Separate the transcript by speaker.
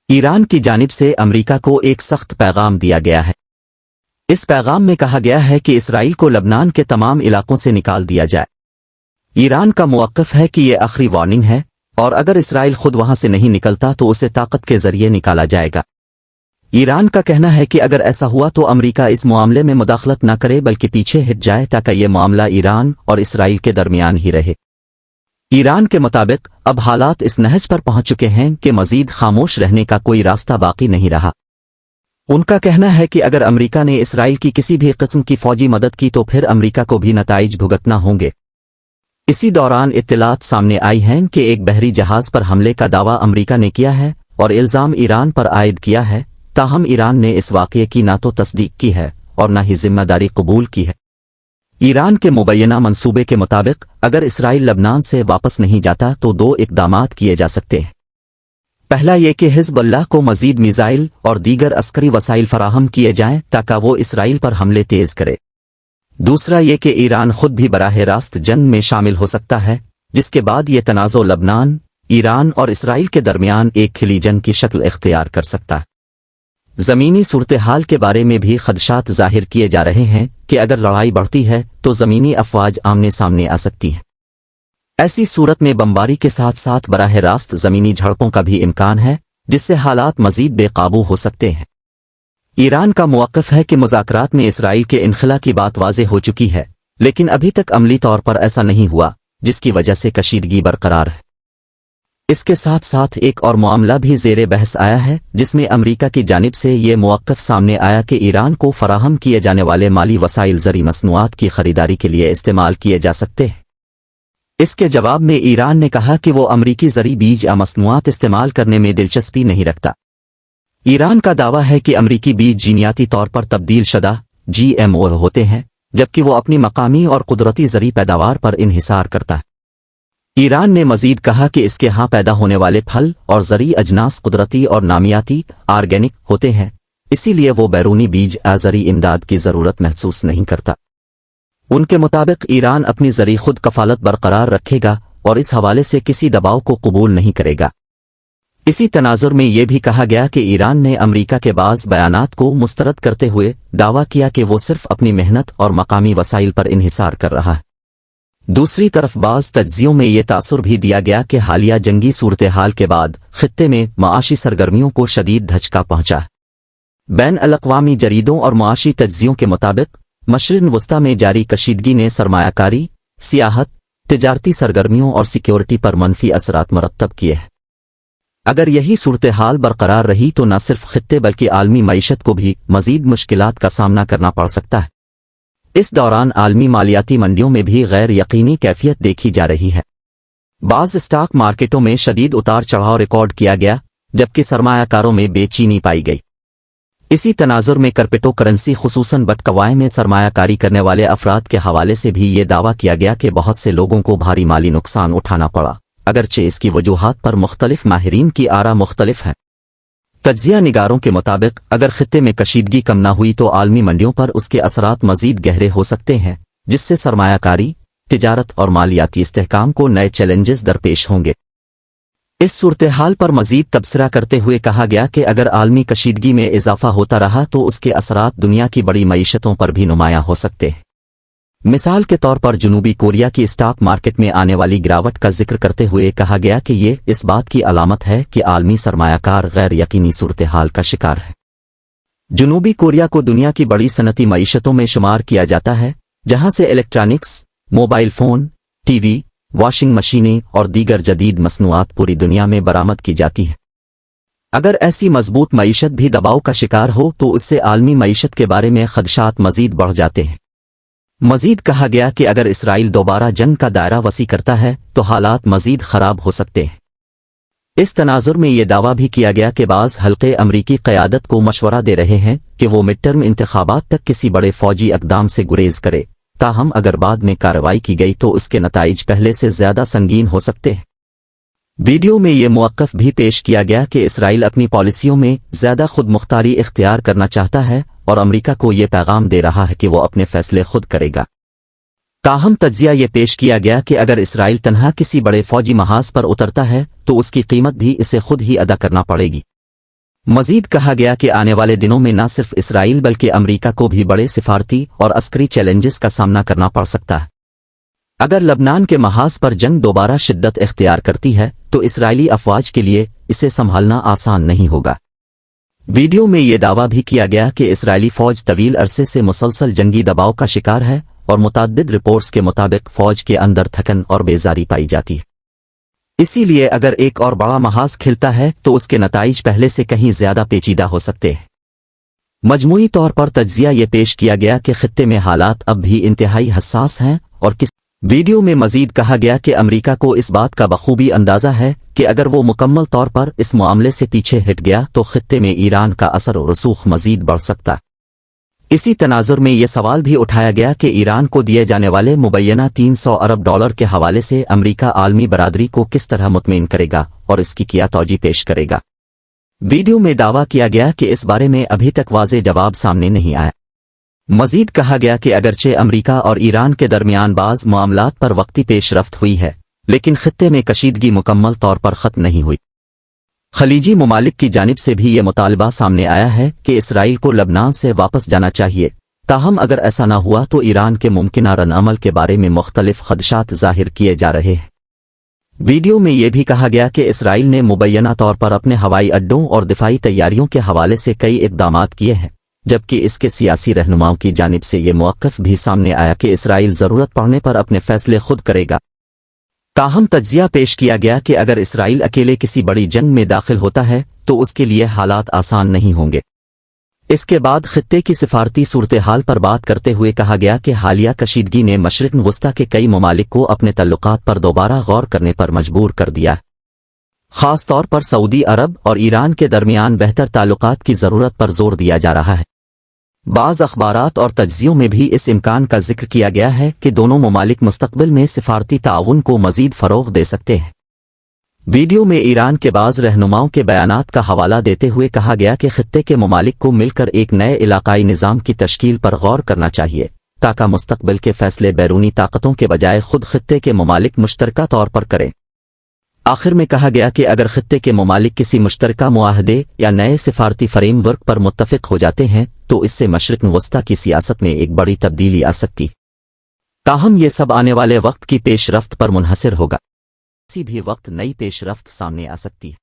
Speaker 1: ایران کی جانب سے امریکہ کو ایک سخت پیغام دیا گیا ہے۔ اس پیغام میں کہا گیا ہے کہ اسرائیل کو لبنان کے تمام علاقوں سے نکال دیا جائے۔ ایران کا موقف ہے کہ یہ آخری وارننگ ہے، اور اگر اسرائیل خود وہاں سے نہیں نکلتا تو اسے طاقت کے ذریعے نکالا جائے گا۔ ایران کا کہنا ہے کہ اگر ایسا ہوا تو امریکہ اس معاملے میں مداخلت نہ کرے بلکہ پیچھے ہٹ جائے تاکہ یہ معاملہ ایران اور اسرائیل کے درمیان ہی رہے۔ ایران کے مطابق اب حالات اس نہج پر پہنچ چکے ہیں کہ مزید خاموش رہنے کا کوئی راستہ باقی نہیں رہا۔ ان کا کہنا ہے کہ اگر امریکہ نے اسرائیل کی کسی بھی قسم کی فوجی مدد کی تو پھر امریکہ کو بھی نتائج بھگتنا ہوں گے۔ اسی دوران اطلاعات سامنے آئی ہیں کہ ایک بحری جہاز پر حملے کا دعویٰ امریکہ نے کیا ہے اور الزام ایران پر عائد کیا ہے، تاہم ایران نے اس واقعے کی نہ تو تصدیق کی ہے اور نہ ہی ذمہ داری قبول کی ہے۔ ایران کے مبینہ منصوبے کے مطابق اگر اسرائیل لبنان سے واپس نہیں جاتا تو دو اقدامات کیے جا سکتے ہیں۔ پہلا یہ کہ حزب اللہ کو مزید میزائل اور دیگر عسکری وسائل فراہم کیے جائیں تاکہ وہ اسرائیل پر حملے تیز کرے۔ دوسرا یہ کہ ایران خود بھی براہ راست جنگ میں شامل ہو سکتا ہے، جس کے بعد یہ تنازع لبنان، ایران اور اسرائیل کے درمیان ایک کھلی جنگ کی شکل اختیار کر سکتا ہے۔ زمینی صورتحال کے بارے میں بھی خدشات ظاہر کیے جا رہے ہیں کہ اگر لڑائی بڑھتی ہے تو زمینی افواج آمنے سامنے آ سکتی ہیں۔ ایسی صورت میں بمباری کے ساتھ ساتھ براہ راست زمینی جھڑپوں کا بھی امکان ہے، جس سے حالات مزید بے قابو ہو سکتے ہیں۔ ایران کا موقف ہے کہ مذاکرات میں اسرائیل کے انخلا کی بات واضح ہو چکی ہے، لیکن ابھی تک عملی طور پر ایسا نہیں ہوا، جس کی وجہ سے کشیدگی برقرار ہے۔ اس کے ساتھ ساتھ ایک اور معاملہ بھی زیر بحث آیا ہے، جس میں امریکہ کی جانب سے یہ موقف سامنے آیا کہ ایران کو فراہم کیے جانے والے مالی وسائل زرعی مصنوعات کی خریداری کے لیے استعمال کیے جا سکتے ہیں۔ اس کے جواب میں ایران نے کہا کہ وہ امریکی زرعی بیج یا مصنوعات استعمال کرنے میں دلچسپی نہیں رکھتا۔ ایران کا دعویٰ ہے کہ امریکی بیج جینیاتی طور پر تبدیل شدہ GMO ہوتے ہیں، جبکہ وہ اپنی مقامی اور قدرتی زرعی پیداوار پر انحصار کرتا ہے۔ ایران نے مزید کہا کہ اس کے ہاں پیدا ہونے والے پھل اور زرعی اجناس قدرتی اور نامیاتی آرگینک ہوتے ہیں، اسی لیے وہ بیرونی بیج زرعی امداد کی ضرورت محسوس نہیں کرتا۔ ان کے مطابق ایران اپنی زرعی خود کفالت برقرار رکھے گا اور اس حوالے سے کسی دباؤ کو قبول نہیں کرے گا۔ اسی تناظر میں یہ بھی کہا گیا کہ ایران نے امریکہ کے بعض بیانات کو مسترد کرتے ہوئے دعویٰ کیا کہ وہ صرف اپنی محنت اور مقامی وسائل پر انحصار کر رہا ہے۔ دوسری طرف بعض تجزیوں میں یہ تاثر بھی دیا گیا کہ حالیہ جنگی صورتحال کے بعد خطے میں معاشی سرگرمیوں کو شدید دھچکا پہنچا ہے۔ بین الاقوامی جریدوں اور معاشی تجزیوں کے مطابق مشرق وسطی میں جاری کشیدگی نے سرمایہ کاری، سیاحت، تجارتی سرگرمیوں اور سیکیورٹی پر منفی اثرات مرتب کیے ہیں۔ اگر یہی صورتحال برقرار رہی تو نہ صرف خطے بلکہ عالمی معیشت کو بھی مزید مشکلات کا سامنا کرنا پڑ سکتا ہے۔ اس دوران عالمی مالیاتی منڈیوں میں بھی غیر یقینی کیفیت دیکھی جا رہی ہے۔ بعض اسٹاک مارکیٹوں میں شدید اتار چڑھاؤ ریکارڈ کیا گیا، جبکہ سرمایہ کاروں میں بے چینی پائی گئی۔ اسی تناظر میں کرپٹو کرنسی خصوصاً بٹکوائے میں سرمایہ کاری کرنے والے افراد کے حوالے سے بھی یہ دعویٰ کیا گیا کہ بہت سے لوگوں کو بھاری مالی نقصان اٹھانا پڑا، اگرچہ اس کی وجوہات پر مختلف ماہرین کی آرا مختلف ہے۔ تجزیہ نگاروں کے مطابق اگر خطے میں کشیدگی کم نہ ہوئی تو عالمی منڈیوں پر اس کے اثرات مزید گہرے ہو سکتے ہیں، جس سے سرمایہ کاری، تجارت اور مالیاتی استحکام کو نئے چیلنجز درپیش ہوں گے۔ اس صورتحال پر مزید تبصرہ کرتے ہوئے کہا گیا کہ اگر عالمی کشیدگی میں اضافہ ہوتا رہا تو اس کے اثرات دنیا کی بڑی معیشتوں پر بھی نمایاں ہو سکتے ہیں۔ مثال کے طور پر جنوبی کوریا کی اسٹاک مارکیٹ میں آنے والی گراوٹ کا ذکر کرتے ہوئے کہا گیا کہ یہ اس بات کی علامت ہے کہ عالمی سرمایہ کار غیر یقینی صورتحال کا شکار ہے۔ جنوبی کوریا کو دنیا کی بڑی صنعتی معیشتوں میں شمار کیا جاتا ہے، جہاں سے electronics, mobile phone, T V, washing مشینیں اور دیگر جدید مصنوعات پوری دنیا میں برآمد کی جاتی ہیں۔ اگر ایسی مضبوط معیشت بھی دباؤ کا شکار ہو تو اس سے عالمی معیشت کے بارے میں خدشات مزید بڑھ جاتے ہیں۔ مزید کہا گیا کہ اگر اسرائیل دوبارہ جنگ کا دائرہ وسیع کرتا ہے تو حالات مزید خراب ہو سکتے ہیں۔ اس تناظر میں یہ دعویٰ بھی کیا گیا کہ بعض حلقے امریکی قیادت کو مشورہ دے رہے ہیں کہ وہ مڈ ٹرم انتخابات تک کسی بڑے فوجی اقدام سے گریز کرے، تاہم اگر بعد میں کارروائی کی گئی تو اس کے نتائج پہلے سے زیادہ سنگین ہو سکتے ہیں۔ ویڈیو میں یہ موقف بھی پیش کیا گیا کہ اسرائیل اپنی پالیسیوں میں زیادہ خود مختاری اختیار کرنا چاہتا ہے اور امریکہ کو یہ پیغام دے رہا ہے کہ وہ اپنے فیصلے خود کرے گا۔ تاہم تجزیہ یہ پیش کیا گیا کہ اگر اسرائیل تنہا کسی بڑے فوجی محاذ پر اترتا ہے تو اس کی قیمت بھی اسے خود ہی ادا کرنا پڑے گی۔ مزید کہا گیا کہ آنے والے دنوں میں نہ صرف اسرائیل بلکہ امریکہ کو بھی بڑے سفارتی اور عسکری چیلنجز کا سامنا کرنا پڑ سکتا ہے۔ اگر لبنان کے محاذ پر جنگ دوبارہ شدت اختیار کرتی ہے تو اسرائیلی افواج کے لیے اسے سنبھالنا آسان نہیں ہوگا۔ ویڈیو میں یہ دعویٰ بھی کیا گیا کہ اسرائیلی فوج طویل عرصے سے مسلسل جنگی دباؤ کا شکار ہے اور متعدد رپورٹس کے مطابق فوج کے اندر تھکن اور بیزاری پائی جاتی ہے۔ اسی لیے اگر ایک اور بڑا محاذ کھلتا ہے تو اس کے نتائج پہلے سے کہیں زیادہ پیچیدہ ہو سکتے ہیں۔ مجموعی طور پر تجزیہ یہ پیش کیا گیا کہ خطے میں حالات اب بھی انتہائی حساس ہیں اور ویڈیو میں مزید کہا گیا کہ امریکہ کو اس بات کا بخوبی اندازہ ہے کہ اگر وہ مکمل طور پر اس معاملے سے پیچھے ہٹ گیا تو خطے میں ایران کا اثر و رسوخ مزید بڑھ سکتا۔ اسی تناظر میں یہ سوال بھی اٹھایا گیا کہ ایران کو دیے جانے والے مبینہ $300 ارب کے حوالے سے امریکہ عالمی برادری کو کس طرح مطمئن کرے گا اور اس کی کیا توجہ پیش کرے گا۔ ویڈیو میں دعویٰ کیا گیا کہ اس بارے میں ابھی تک واضح جواب سامنے نہیں آیا۔ مزید کہا گیا کہ اگرچہ امریکہ اور ایران کے درمیان بعض معاملات پر وقتی پیش رفت ہوئی ہے لیکن خطے میں کشیدگی مکمل طور پر ختم نہیں ہوئی۔ خلیجی ممالک کی جانب سے بھی یہ مطالبہ سامنے آیا ہے کہ اسرائیل کو لبنان سے واپس جانا چاہیے، تاہم اگر ایسا نہ ہوا تو ایران کے ممکنہ رد عمل کے بارے میں مختلف خدشات ظاہر کیے جا رہے ہیں۔ ویڈیو میں یہ بھی کہا گیا کہ اسرائیل نے مبینہ طور پر اپنے ہوائی اڈوں اور دفاعی تیاریوں کے حوالے سے کئی اقدامات کیے ہیں، جبکہ اس کے سیاسی رہنماؤں کی جانب سے یہ موقف بھی سامنے آیا کہ اسرائیل ضرورت پڑنے پر اپنے فیصلے خود کرے گا۔ تاہم تجزیہ پیش کیا گیا کہ اگر اسرائیل اکیلے کسی بڑی جنگ میں داخل ہوتا ہے تو اس کے لیے حالات آسان نہیں ہوں گے۔ اس کے بعد خطے کی سفارتی صورتحال پر بات کرتے ہوئے کہا گیا کہ حالیہ کشیدگی نے مشرق وسطی کے کئی ممالک کو اپنے تعلقات پر دوبارہ غور کرنے پر مجبور کر دیا ہے۔ خاص طور پر سعودی عرب اور ایران کے درمیان بہتر تعلقات کی ضرورت پر زور دیا جا رہا ہے۔ بعض اخبارات اور تجزیوں میں بھی اس امکان کا ذکر کیا گیا ہے کہ دونوں ممالک مستقبل میں سفارتی تعاون کو مزید فروغ دے سکتے ہیں۔ ویڈیو میں ایران کے بعض رہنماؤں کے بیانات کا حوالہ دیتے ہوئے کہا گیا کہ خطے کے ممالک کو مل کر ایک نئے علاقائی نظام کی تشکیل پر غور کرنا چاہیے تاکہ مستقبل کے فیصلے بیرونی طاقتوں کے بجائے خود خطے کے ممالک مشترکہ طور پر کریں۔ آخر میں کہا گیا کہ اگر خطے کے ممالک کسی مشترکہ معاہدے یا نئے سفارتی فریم ورک پر متفق ہو جاتے ہیں تو اس سے مشرق وسطی کی سیاست میں ایک بڑی تبدیلی آ سکتی، تاہم یہ سب آنے والے وقت کی پیش رفت پر منحصر ہوگا۔ کسی بھی وقت نئی پیش رفت سامنے آ سکتی ہے۔